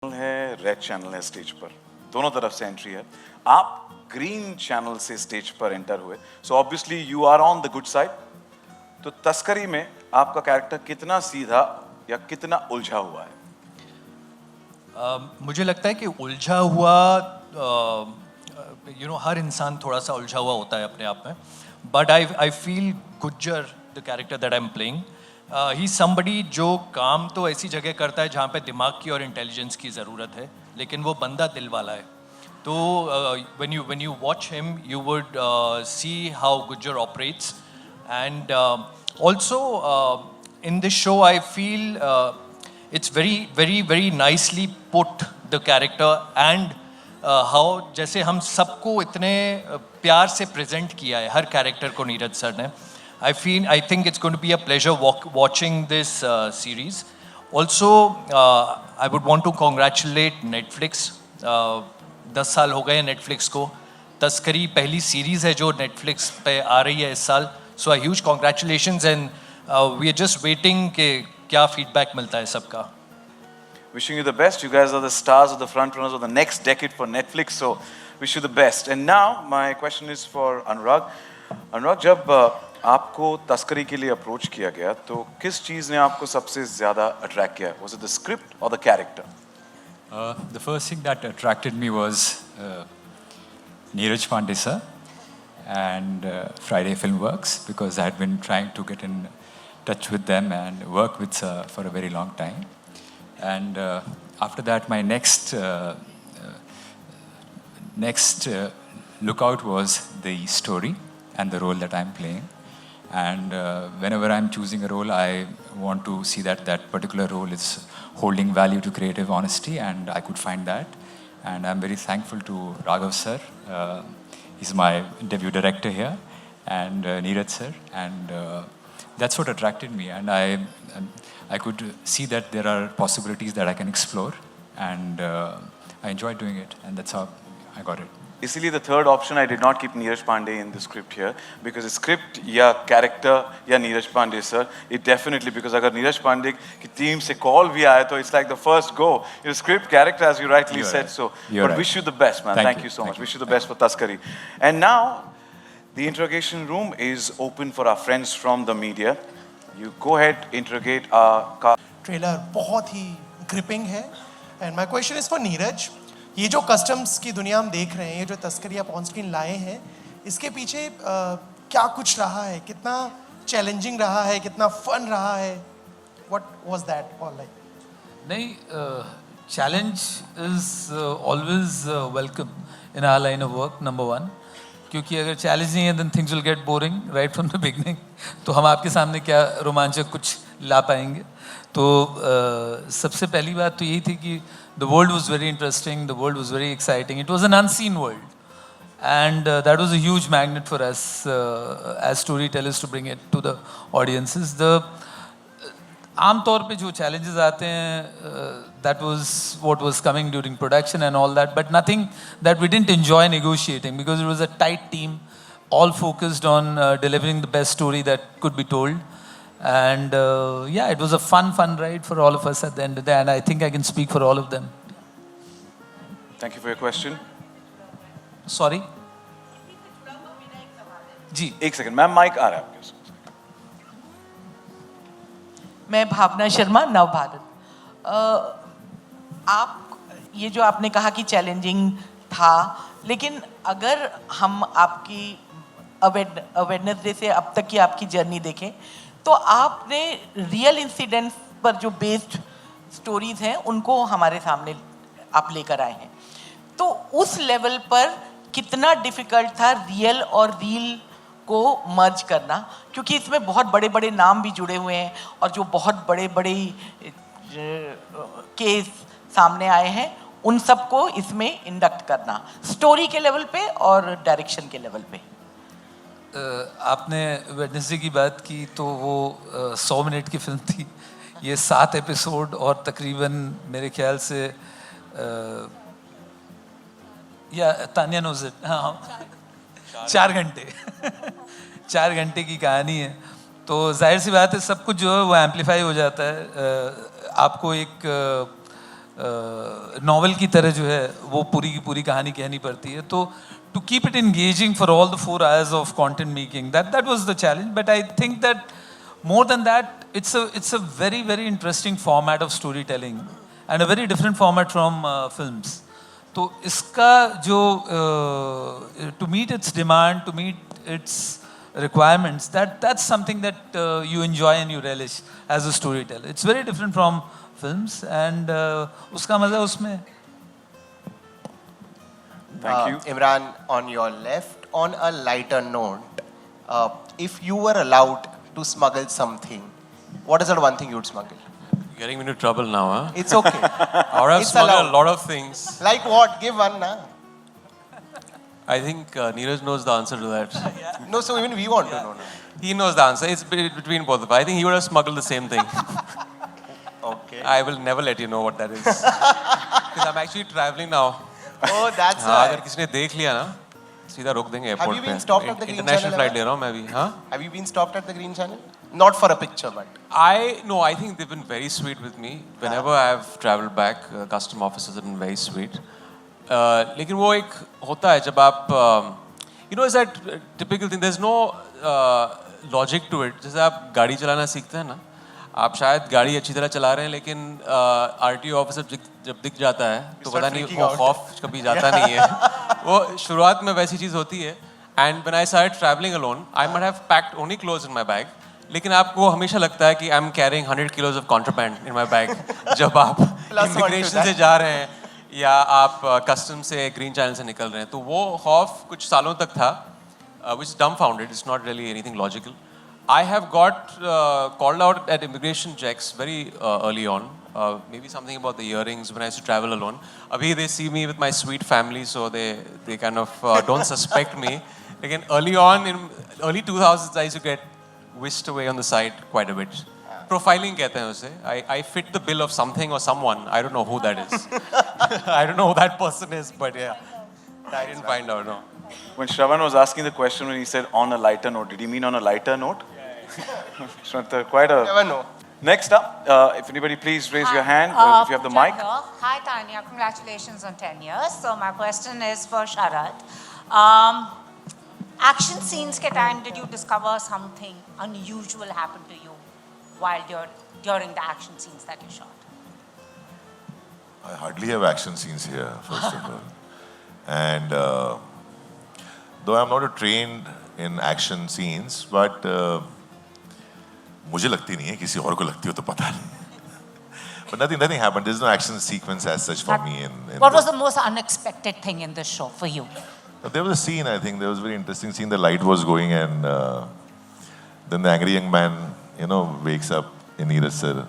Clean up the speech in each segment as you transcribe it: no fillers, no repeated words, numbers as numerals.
है, red channel है stage पर, दोनों तरफ से एंट्री है। आप ग्रीन चैनल से स्टेज पर एंटर हुए, so obviously you are on the good side. तो तस्करी में आपका कैरेक्टर कितना सीधा या कितना उलझा हुआ है? मुझे लगता है कि उलझा हुआ हर इंसान थोड़ा सा उलझा हुआ होता है अपने आप में, but I feel Gujjar the character that I am playing, he somebody जो काम तो ऐसी जगह करता है जहाँ पे दिमाग की और इंटेलिजेंस की ज़रूरत है, लेकिन वो बंदा दिल वाला है। तो when you watch him you would see how Gujjar operates, and also in this show I feel it's very nicely put, the character, and how जैसे हम सबको इतने प्यार से प्रेजेंट किया है हर कैरेक्टर को नीरज सर ने। I think it's going to be a pleasure watching this series. Also, I would want to congratulate Netflix. 10 साल हो गए नेटफ्लिक्स को। तस्करी पहली सीरीज़ है जो नेटफ्लिक्स पे आ रही है इस साल। So huge congratulations, and we are just waiting कि क्या फीडबैक मिलता है सबका। Wishing you the best. You guys are the stars or the front runners of the next decade for Netflix, so wish you the best. And now my question is for Anurag. Anurag, जब आपको तस्करी के लिए approach किया गया तो किस चीज़ ने आपको सबसे ज़्यादा अट्रैक्ट किया? Was it the script or the character? The first thing that attracted me was Neeraj Pandey sir and Friday Filmworks, because I had been trying to get in touch with them and work with sir for a very long time. And after that, my next lookout was the story and the role that I'm playing. And whenever I'm choosing a role, I want to see that that particular role is holding value to creative honesty, and I could find that. And I'm very thankful to Raghav sir. He's my debut director here, and Neeraj sir. And that's what attracted me. And I could see that there are possibilities that I can explore, and I enjoyed doing it, and that's how I got it. इसीलिए the third option I did not keep Neeraj Pandey in the script here, because the script या character या Neeraj Pandey sir, it definitely, because अगर Neeraj Pandey की team से call भी आए तो it's like the first go. Your script, character, as you rightly said, so but wish you the best, man. Thank you so much. Wish you the best for Taskari. And now the interrogation room is open for our friends from the media. You go ahead, interrogate our trailer बहुत ही gripping है, and my question is for Neeraj. ये जो customs की दुनिया हम देख रहे हैं, ये जो तस्करी आप ऑन स्क्रीन लाए हैं, इसके पीछे क्या कुछ रहा है? कितना चैलेंजिंग रहा है? कितना फन रहा है? What was that all like? नहीं, challenge is always welcome in our line of work, number one, क्योंकि अगर चैलेंज नहीं है then things will get boring right from the beginning. तो हम आपके सामने क्या रोमांचक कुछ ला पाएंगे? तो सबसे पहली बात तो यही थी कि the world was very interesting, the world was very exciting. It was an unseen world, and that was a huge magnet for us as storytellers to bring it to the audiences. आम तौर पे जो challenges आते हैं, that was what was coming during production and all that, but nothing that we didn't enjoy negotiating, because it was a tight team, all focused on delivering the best story that could be told. And yeah, it was a fun ride for all of us at the end of the day, and I think I can speak for all of them. Thank you for your question. Sorry? जी, एक second ma'am, mic आ रहा है आपके पास। मैं भावना शर्मा, नवभारत। आप ये जो आपने कहा कि चैलेंजिंग था, लेकिन अगर हम आपकी अवेयरनेस डे से अब तक की आपकी जर्नी देखें तो आपने रियल इंसिडेंट्स पर जो बेस्ड स्टोरीज हैं उनको हमारे सामने आप लेकर आए हैं। तो उस लेवल पर कितना डिफ़िकल्ट था रियल और रील को मर्ज करना, क्योंकि इसमें बहुत बड़े बड़े नाम भी जुड़े हुए हैं और जो बहुत बड़े बड़े केस सामने आए हैं, उन सबको इसमें इंडक्ट करना स्टोरी के लेवल पे और डायरेक्शन के लेवल पे। आपने वेडनेसडे की बात की तो वो 100 मिनट की फिल्म थी। ये 7 एपिसोड और तकरीबन मेरे ख्याल से या तानिया नोज इट, हाँ 4 घंटे 4 घंटे की कहानी है। तो जाहिर सी बात है सब कुछ जो है वो एम्पलीफाई हो जाता है। आपको एक नॉवल की तरह जो है वो पूरी की पूरी कहानी कहनी पड़ती है. तो to keep it engaging for all the 4 hours of content making, that was the challenge. But I think that more than that, it's a very very interesting format of storytelling and a very different format from films. तो इसका जो to meet its demand, to meet its requirements, that's something that you enjoy and you relish as a storyteller. It's very different from films and उसका मजा उसमें. Thank you. Imran, on your left, on a lighter note, if you were allowed to smuggle something, what is the one thing you would smuggle? Getting me into trouble now, huh? It's okay. Or I've It's smuggled allowed. a lot of things. Like what? Give one now. I think Neeraj knows the answer to that. No, so even we want to know now. He knows the answer. It's between both of us. I think he would have smuggled the same thing. Okay. I will never let you know what that is. Because I'm actually traveling now. Oh, that's हाँ, अगर right. किसी ने देख लिया ना सीधा रोक देंगे एयरपोर्ट you पे. been stopped at the Green international Channel flight ever? ले रहा हूँ मैं अभी. हाँ. Have you been stopped at the Green Channel? Not for a picture, but. I think they've been very sweet with me. Whenever I've traveled back, custom officers have been very sweet. लेकिन वो एक होता है जब आप is that typical thing. There's no logic to it. जैसे आप गाड़ी चलाना सीखते हैं ना, आप शायद गाड़ी अच्छी तरह चला रहे हैं लेकिन RTO ऑफिसर जब दिख जाता है तो पता नहीं वो खौफ कभी जाता नहीं है. वो शुरुआत में वैसी चीज़ होती है. And when I started traveling alone, I might have packed only clothes in my bag. लेकिन आपको हमेशा लगता है कि I'm carrying 100 kilos of contraband in my bag. जब आप इमिग्रेशन से जा रहे हैं या आप कस्टम से ग्रीन चैनल से निकल रहे हैं तो वो खौफ कुछ सालों तक था, which is dumbfounded. It's not really anything logical. I have got called out at immigration checks very early on. Maybe something about the earrings when I used to travel alone. Abhi they see me with my sweet family, so they kind of don't suspect me. Again, early on in early 2000s, I used to get whisked away on the side quite a bit. Profiling कहते हैं उसे. I fit the bill of something or someone. I don't know who that is. I don't know who that person is, but yeah, I didn't find out. No. When Shravan was asking the question when he said on a lighter note, did he mean on a lighter note? Shravan, quite a... Never know. Next up, if anybody please raise your hand if you have the mic. Hi Tanya, congratulations on 10 years. So my question is for Sharad. Action scenes ke time, did you discover something unusual happened to you while during the action scenes that you shot? I hardly have action scenes here, first of all. And though I'm not trained in action scenes, but मुझे लगती नहीं है, किसी और को लगती हो तो पता नहीं. But nothing happened. There's no action sequence as such for me. What was the most unexpected thing in this show for you? There was a scene, I think, there was a very interesting scene. The light was going and then the angry young man, wakes up in Neeraj sir,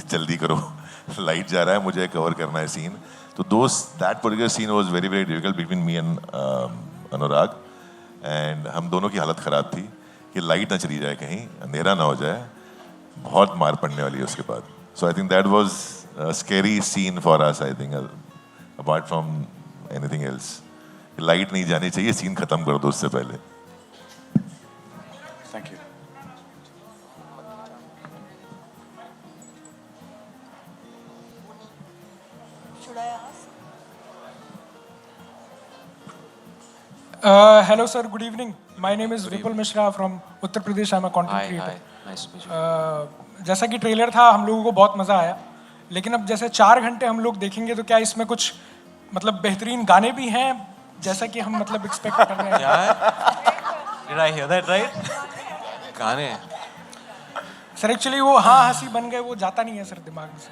jaldi karo, light ja raha hai, mujhe cover karna hai scene. So that particular scene was very, very difficult between me and Anurag. And हम दोनों की हालत ख़राब थी कि light ना चली जाए कहीं, अंधेरा ना हो जाए, बहुत मार पड़ने वाली है उसके बाद. So I think that was a scary scene for us, I think, apart from anything else. Light नहीं जानी चाहिए, सीन खत्म कर दो उससे पहले. Thank you. Should I ask? Hello sir, good evening. My name is Vipul Mishra from Uttar Pradesh. I'm a content Hi, creator. hi. Nice to meet you. जैसा कि ट्रेलर था हम लोगों को बहुत मज़ा आया, लेकिन अब जैसे 4 घंटे हम लोग देखेंगे तो क्या इसमें कुछ मतलब बेहतरीन गाने भी हैं जैसा कि हम मतलब एक्सपेक्ट कर रहे हैं? Yeah. Did I hear that right? गाने. सर एक्चुअली वो हाँ हंसी बन गए वो जाता नहीं है सर दिमाग में से.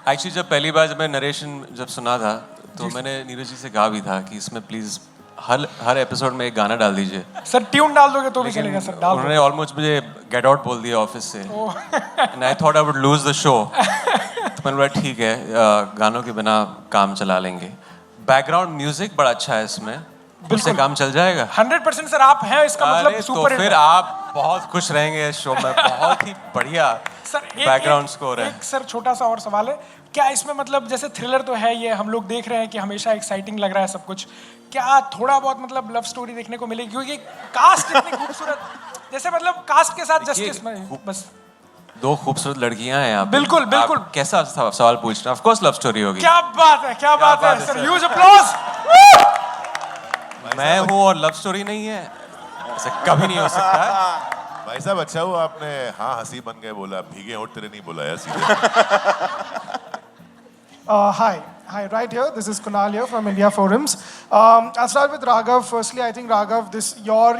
Actually जब पहली बार जब मैं नरेशन जब सुना था तो मैंने नीरज जी से कहा भी था कि इसमें प्लीज हर एपिसोड में एक गाना डाल दीजिए. सर ट्यून डाल दोगे तो भी चलेगा सर. डाल उन्होंने ऑलमोस्ट मुझे गेट आउट बोल दिया ऑफिस से. And I thought I would lose the show. तो मैंने बोला ठीक है, गानों के बिना काम चला लेंगे. बैकग्राउंड म्यूजिक बड़ा अच्छा है इसमें, उससे काम चल जाएगा. 100% सर आप हैं इसका मतलब सुपर तो फिर आप बहुत खुश रहेंगे इस शो में. बहुत ही बढ़िया सर बैकग्राउंड स्कोर है. एक सर छोटा सा और सवाल है, क्या इसमें मतलब जैसे थ्रिलर तो है ये, हम लोग देख रहे हैं कि हमेशा एक्साइटिंग लग रहा है सब कुछ, क्या थोड़ा बहुत मतलब लव स्टोरी देखने को मिलेगी? क्योंकि कास्ट इतनी खूबसूरत, जैसे मतलब कास्ट के साथ जस्टिस में बस. दो खूबसूरत लड़कियां हैं यहाँ पे। बिल्कुल, बिल्कुल। आप कैसा सवाल पूछ रहे हैं? ऑफ कोर्स लव स्टोरी होगी। क्या बात है, क्या बात है सर, ह्यूज अप्लॉज। मैं हूँ और लव स्टोरी नहीं है, ऐसा कभी नहीं हो सकता। भाई साहब अच्छा हुआ आपने हाँ हंसी बन गए बोला, भीगे होठ तेरे नहीं बुलाया सीधे। Hi, right here. This is Kunal here from India Forums. I'll start with Raghav. Firstly, I think Raghav, your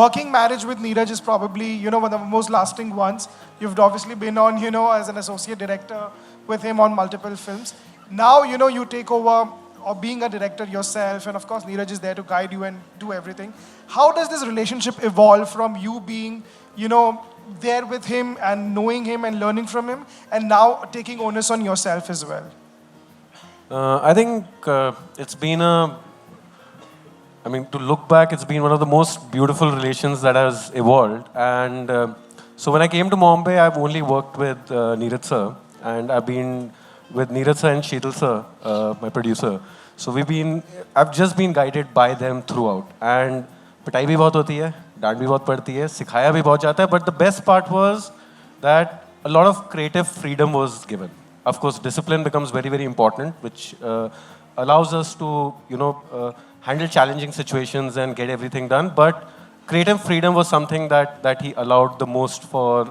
working marriage with Neeraj is probably one of the most lasting ones. You've obviously been on as an associate director with him on multiple films. Now you take over or being a director yourself, and of course Neeraj is there to guide you and do everything. How does this relationship evolve from you being there with him and knowing him and learning from him, and now taking onus on yourself as well? I think it's been to look back, it's been one of the most beautiful relations that has evolved. And so when I came to Mumbai, I've only worked with Neeraj sir, and I've been with Neeraj sir and Sheetal sir, my producer. So I've just been guided by them throughout. And पिटाई भी बहुत होती है, डांट भी बहुत पड़ती है, सिखाया भी बहुत जाता है, but the best part was that a lot of creative freedom was given. Of course, discipline becomes very, very important, which allows us to, handle challenging situations and get everything done. But creative freedom was something that he allowed the most for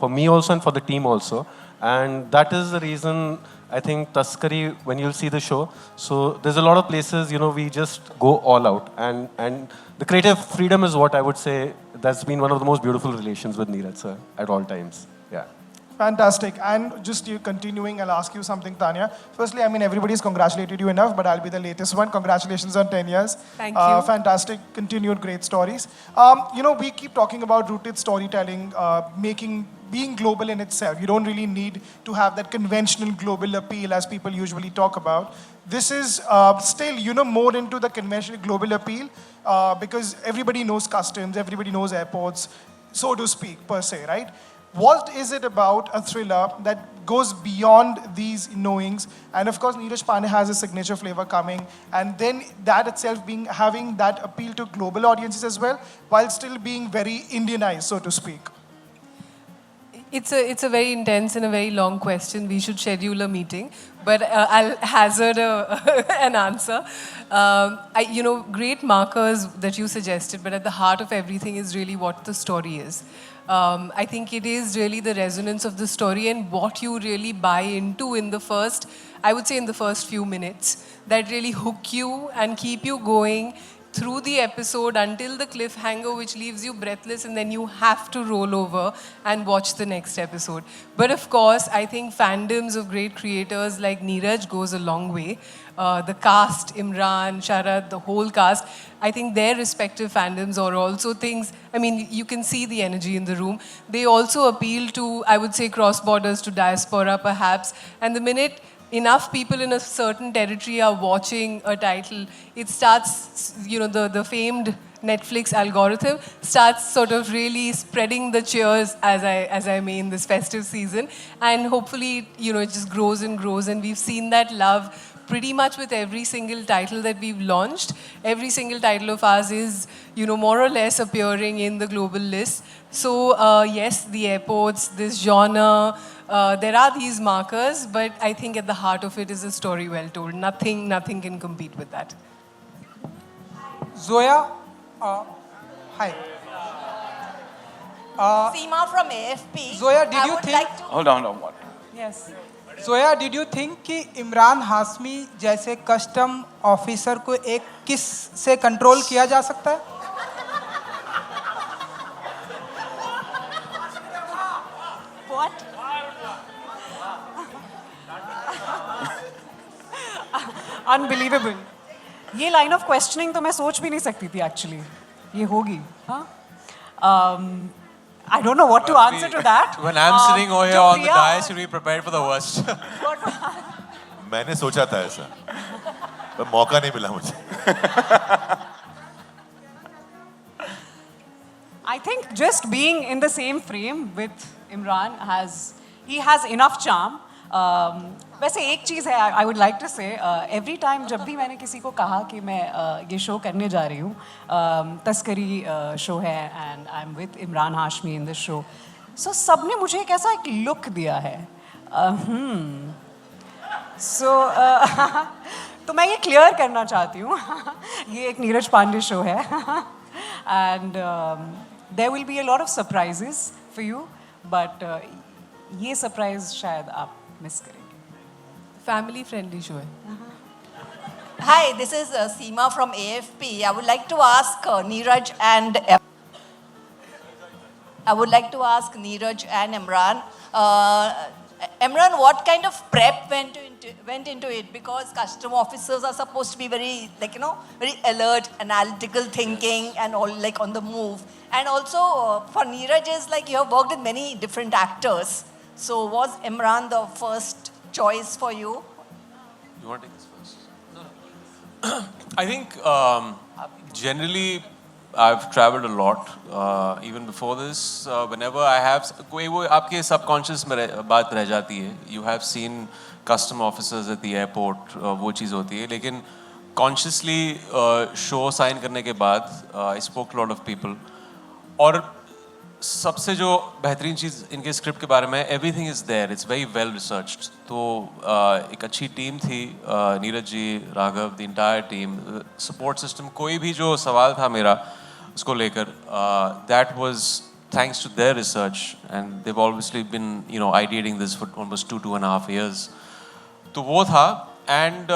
me also and for the team also. And that is the reason I think Taskari, when you'll see the show, so there's a lot of places, we just go all out. And the creative freedom is what I would say that's been one of the most beautiful relations with Neeraj sir at all times. Yeah. Fantastic. And just you continuing, I'll ask you something, Tanya. Firstly, everybody's congratulated you enough, but I'll be the latest one. Congratulations on 10 years. Thank you. Fantastic, continued great stories. We keep talking about rooted storytelling, being global in itself. You don't really need to have that conventional global appeal as people usually talk about. This is still, more into the conventional global appeal because everybody knows customs, everybody knows airports, so to speak, per se, right? What is it about a thriller that goes beyond these knowings? And of course, Neeraj Pandey has a signature flavor coming, and then that itself having that appeal to global audiences as well, while still being very Indianized, so to speak. It's a very intense and a very long question. We should schedule a meeting, but I'll hazard an answer. Great markers that you suggested, but at the heart of everything is really what the story is. I think it is really the resonance of the story and what you really buy into in the first few minutes that really hook you and keep you going through the episode until the cliffhanger, which leaves you breathless, and then you have to roll over and watch the next episode. But of course, I think fandoms of great creators like Neeraj goes a long way. The cast, Imran, Sharad, the whole cast, I think their respective fandoms are also things, you can see the energy in the room. They also appeal to, I would say, cross borders, to diaspora perhaps. And the minute enough people in a certain territory are watching a title, it starts, the famed Netflix algorithm starts sort of really spreading the cheers, as I may, in this festive season. And hopefully, it just grows and grows. And we've seen that love pretty much with every single title that we've launched. Every single title of ours is, more or less appearing in the global list. So yes, the airports, this genre, there are these markers, but I think at the heart of it is a story well told. Nothing can compete with that. Zoya, hi. Seema from AFP. Zoya, did you think? Hold on, what? Yes. Zoya, did you think कि इमरान हाशमी जैसे custom officer को एक किस से control किया जा सकता है? What? Unbelievable. ये लाइन ऑफ क्वेश्चनिंग तो मैं सोच भी नहीं सकती थी एक्चुअली. ये होगी, हाँ? I don't know what to answer to that. When I'm sitting over here on the dais, should be prepared for the worst. मैंने सोचा था ऐसा, पर मौका नहीं मिला मुझे. I think just being in the same frame with Imran he has enough charm. वैसे एक चीज़ है, I would like to say, every time जब भी मैंने किसी को कहा कि मैं ये शो करने जा रही हूँ, तस्करी शो है, and I'm with Imran Hashmi in this show, सो सबने मुझे एक ऐसा एक लुक दिया है सो तो मैं ये क्लियर करना चाहती हूँ ये एक नीरज पांडे शो है and there will be a lot of surprises for you but ये सरप्राइज शायद आप मिस करेंगे फैमिली फ्रेंडली शो है. Hi, this is Seema from AFP. I would like to ask Neeraj and Imran. Imran, what kind of prep went into it? Because custom officers are supposed to be very, very alert, analytical thinking, and all like on the move. And also for Neeraj is like you have worked with many different actors. So was Imran the first choice for you? You want to take this first? I think generally I've traveled a lot. Even before this, whenever I have कोई वो आपके subconscious में बात रह जाती है. You have seen custom officers at the airport. वो चीज़ होती है. लेकिन consciously show sign करने के बाद I spoke to a lot of people. और सबसे जो बेहतरीन चीज़ इनके स्क्रिप्ट के बारे में everything is there it's very well researched तो एक अच्छी टीम थी Neeraj ji Raghav the entire team support system कोई भी जो सवाल था मेरा उसको लेकर that was thanks to their research and Dev obviously been ideating this for almost 2.5 years तो वो था एंड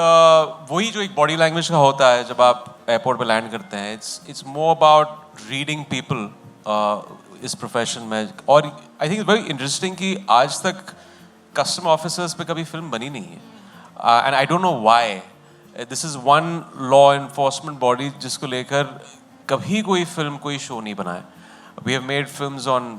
वही जो एक बॉडी लैंग्वेज का होता है जब आप एयरपोर्ट पे लैंड करते हैं it's more about reading people इस प्रोफेशन में और आई थिंक वेरी इंटरेस्टिंग कि आज तक कस्टम ऑफिसर्स पे कभी फिल्म बनी नहीं है and I don't know why this is one law enforcement body जिसको लेकर कभी कोई फिल्म कोई शो नहीं बना है we have made films on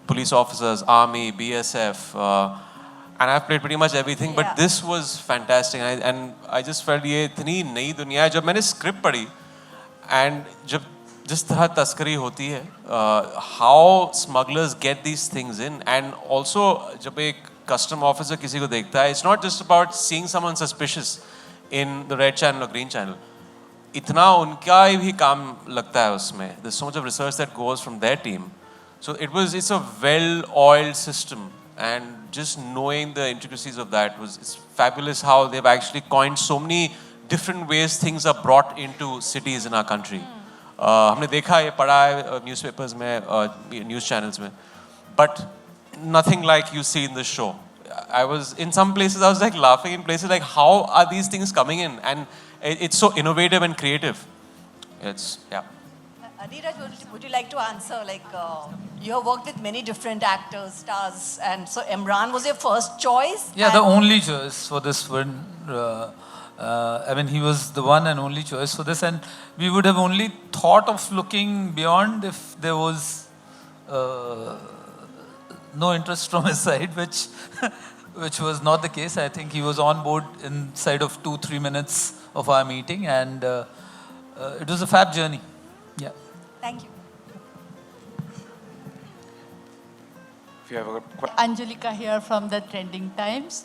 police officers army BSF and I've played pretty much everything but this was fantastic and I just felt ये इतनी नई दुनिया है जब मैंने स्क्रिप्ट पढ़ी एंड जब जिस तरह तस्करी होती है how smugglers get these things in and also जब एक कस्टम ऑफिसर किसी को देखता है it's not just about seeing someone suspicious in the red channel और ग्रीन चैनल इतना उनका भी काम लगता है उसमें there's so much of research that goes from their team so it's a well oiled system and just knowing the intricacies of that it's fabulous how they've actually coined so many different ways things are brought into cities in our country हमने देखा है पढ़ा है newspapers में news channels में but nothing like you see in this show I was in some places I was like laughing in places like how are these things coming in and it's so innovative and creative it's Neeraj, would you like to answer you have worked with many different actors stars and so Imran was your first choice the only choice for this one I mean, he was the one and only choice for this, and we would have only thought of looking beyond if there was no interest from his side, which was not the case. I think he was on board inside of 2-3 minutes of our meeting, and it was a fab journey. Yeah. Thank you. If you have a Angelika here from the Trending Times.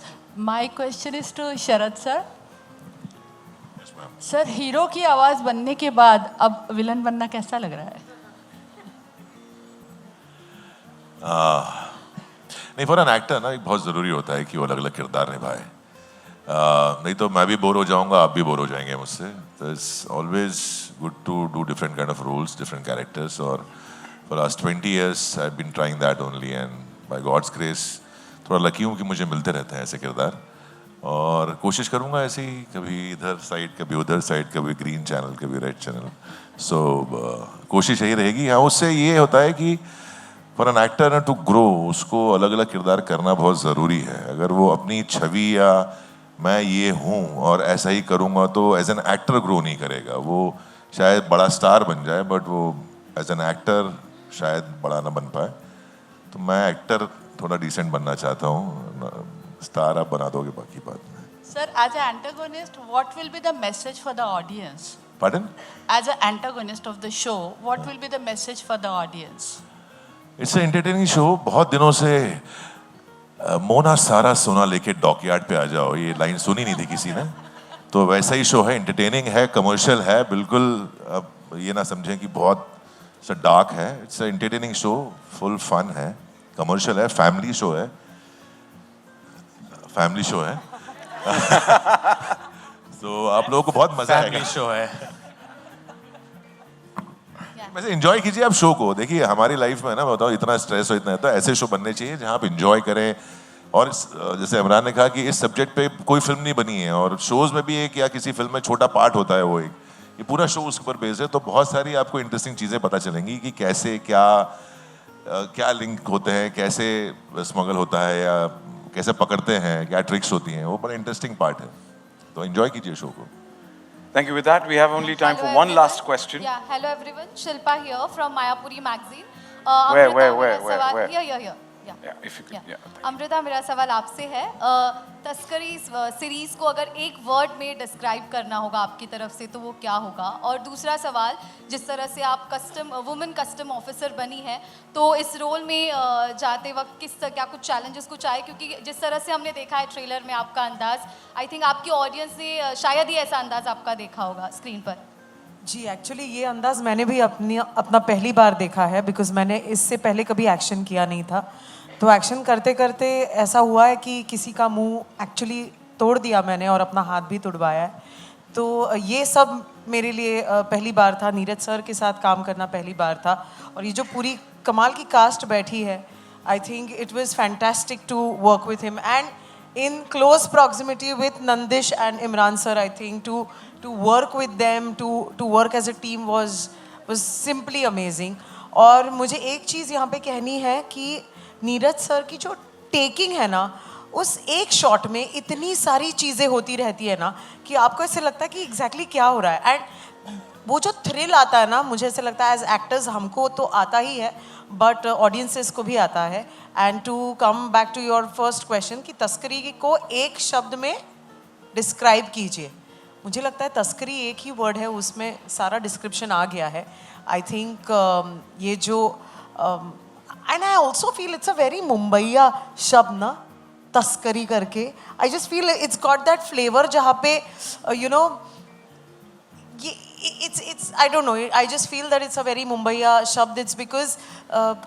My question is to Sharad sir. Sir hero की आवाज बनने के बाद अब villain बनना कैसा लग रहा है नहीं फॉर एन एक्टर ना एक बहुत ज़रूरी होता है कि वो अलग अलग किरदार निभाए नहीं तो मैं भी बोर हो जाऊंगा आप भी बोर हो जाएंगे मुझसे तो it's always good to do different kind of roles different characters और for last 20 years I have been trying that only and by God's grace थोड़ा लकी हूँ कि मुझे मिलते रहते हैं ऐसे किरदार और कोशिश करूंगा ऐसे ही कभी इधर साइड कभी उधर साइड कभी ग्रीन चैनल कभी रेड चैनल सो कोशिश यही रहेगी हाँ उससे ये होता है कि for an actor to grow उसको अलग अलग किरदार करना बहुत ज़रूरी है अगर वो अपनी छवि या मैं ये हूँ और ऐसा ही करूँगा तो एज एन एक्टर ग्रो नहीं करेगा वो शायद बड़ा स्टार बन जाए बट वो एज एन एक्टर शायद बड़ा ना बन पाए तो मैं एक्टर थोड़ा डिसेंट बनना चाहता हूँ स्टार आप बना दोगे बाकी बात में Sir, as an antagonist, what will be the message for the audience? Pardon? As an antagonist of the show, what will be the message for the audience? It's an entertaining show. बहुत दिनों से मोना सारा सोना लेके dockyard पे आ जाओ ये line सुनी नहीं थी किसी ने तो वैसा ही शो है एंटरटेनिंग है कमर्शियल है बिल्कुल अब ये ना समझें कि बहुत डार्क है it's entertaining show full fun है कमर्शियल है, फैमिली शो है, फैमिली शो है। तो आप लोगों को बहुत मजा आएगा। फैमिली शो है। वैसे एंजॉय कीजिए आप शो को। देखिए हमारी लाइफ में ना बताओ इतना स्ट्रेस हो, इतना है, तो ऐसे शो बनने चाहिए जहाँ आप एंजॉय करें। और जैसे इमरान ने कहा कि इस सब्जेक्ट पे कोई फिल्म नहीं बनी है, और शोज में भी एक या किसी फिल्म में छोटा पार्ट होता है, वो एक ये पूरा शो उसके ऊपर बेस्ड है। तो बहुत सारी आपको इंटरेस्टिंग चीज़ें पता चलेंगी कि कैसे क्या लिंक होते हैं, कैसे स्मगल होता है, या कैसे पकड़ते हैं, क्या ट्रिक्स होती हैं, वो बड़ा इंटरेस्टिंग पार्ट है। तो एंजॉय कीजिए शो को। Thank you. With that, we have only time for one last question. Yeah, hello everyone. Shilpa here from Mayapuri magazine. Where? Here. Yeah, if you could. Yeah. Yeah. Amrita, मेरा सवाल आपसे है। तस्करी series को अगर एक वर्ड में डिस्क्राइब करना होगा आपकी तरफ से तो वो क्या होगा? और दूसरा सवाल, जिस तरह से आप वुमेन कस्टम ऑफिसर बनी है, तो इस रोल में जाते वक्त क्या कुछ चैलेंजेस कुछ आए? क्योंकि जिस तरह से हमने देखा है ट्रेलर में आपका अंदाज, आई थिंक आपकी ऑडियंस ने शायद ही ऐसा अंदाज आपका देखा होगा स्क्रीन पर। जी, एक्चुअली ये अंदाज़ मैंने भी अपना पहली बार देखा है, बिकॉज मैंने इससे पहले कभी एक्शन किया नहीं था। तो एक्शन करते करते ऐसा हुआ है कि किसी का मुंह एक्चुअली तोड़ दिया मैंने, और अपना हाथ भी तुड़वाया है। तो ये सब मेरे लिए पहली बार था। नीरज सर के साथ काम करना पहली बार था, और ये जो पूरी कमाल की कास्ट बैठी है, I think it was fantastic to work with him, and in close proximity with Nandish and Imran sir. I think to work with them, to work as a team was simply amazing. और मुझे एक चीज़ यहाँ पे कहनी है कि Neeraj sir की जो टेकिंग है ना, उस एक शॉट में इतनी सारी चीज़ें होती रहती है ना कि आपको ऐसे लगता है कि एग्जैक्टली क्या हो रहा है। एंड वो जो थ्रिल आता है ना, मुझे ऐसे लगता है एज एक्टर्स हमको तो आता ही है, बट ऑडियंसेस को भी आता है। And to come back to your first question कि तस्करी को एक शब्द में डिस्क्राइब कीजिए, मुझे लगता है तस्करी एक ही वर्ड है, उसमें सारा डिस्क्रिप्शन आ गया है। आई थिंक ये जो and I also feel it's a very Mumbaiya शब्द ना, तस्करी करके। I just feel it's got that flavour जहाँ पे you know it's I don't know, I just feel that it's a very Mumbaiya शब्द। it's because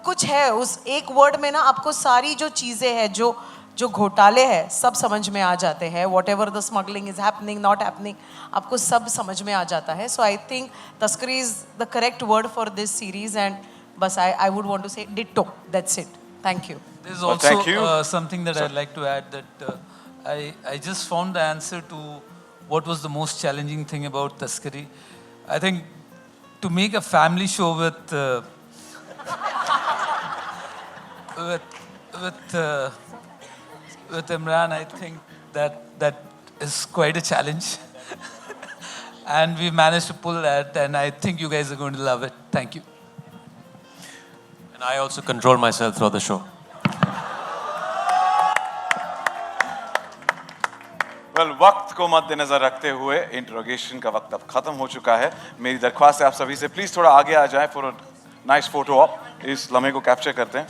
कुछ है उस एक वर्ड में ना, आपको सारी जो चीज़ें हैं, जो घोटाले हैं, सब समझ में आ जाते हैं। whatever the smuggling is happening, not happening, आपको सब समझ में आ जाता है। so I think तस्करी is the correct word for this series, and बस I would want to say ditto, that's it. thank you. There's also something that I'd like to add, that I just found the answer to what was the most challenging thing about Taskari. I think to make a family show with Imran, I think that is quite a challenge. And we managed to pull that, and I think you guys are going to love it. Thank you. And I also control myself throughout the show. Well, वक्त को मद्देनजर रखते हुए interrogation का वक्त अब खत्म हो चुका है। मेरी दरख्वास्त है आप सभी से, प्लीज थोड़ा आगे आ जाएं फॉर नाइस फोटो ऑप। इस लम्हे को कैप्चर करते हैं।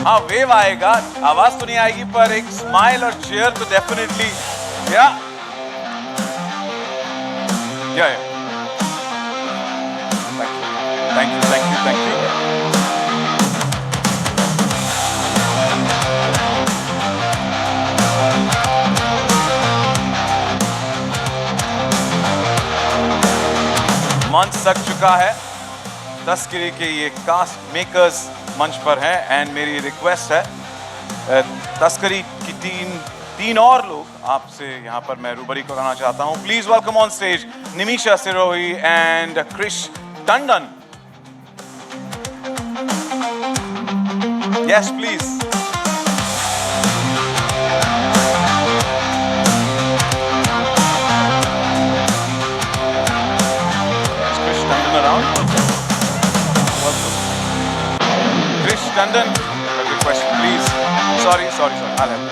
हाँ, वेव आएगा, आवाज तो नहीं आएगी, पर एक स्माइल और चीयर तो डेफिनेटली। या थैंक यू। मंच सज चुका है, तस्करी के ये कास्ट मेकर्स मंच पर हैं, एंड मेरी रिक्वेस्ट है तस्करी की तीन और लोग आपसे यहाँ पर मैं रूबरी कराना चाहता हूँ। Please welcome on stage Nimisha Sirohi and Krish Tandon. Yes please. Krish Tandon around. Tandon, a quick question, please. Sorry. I'll help.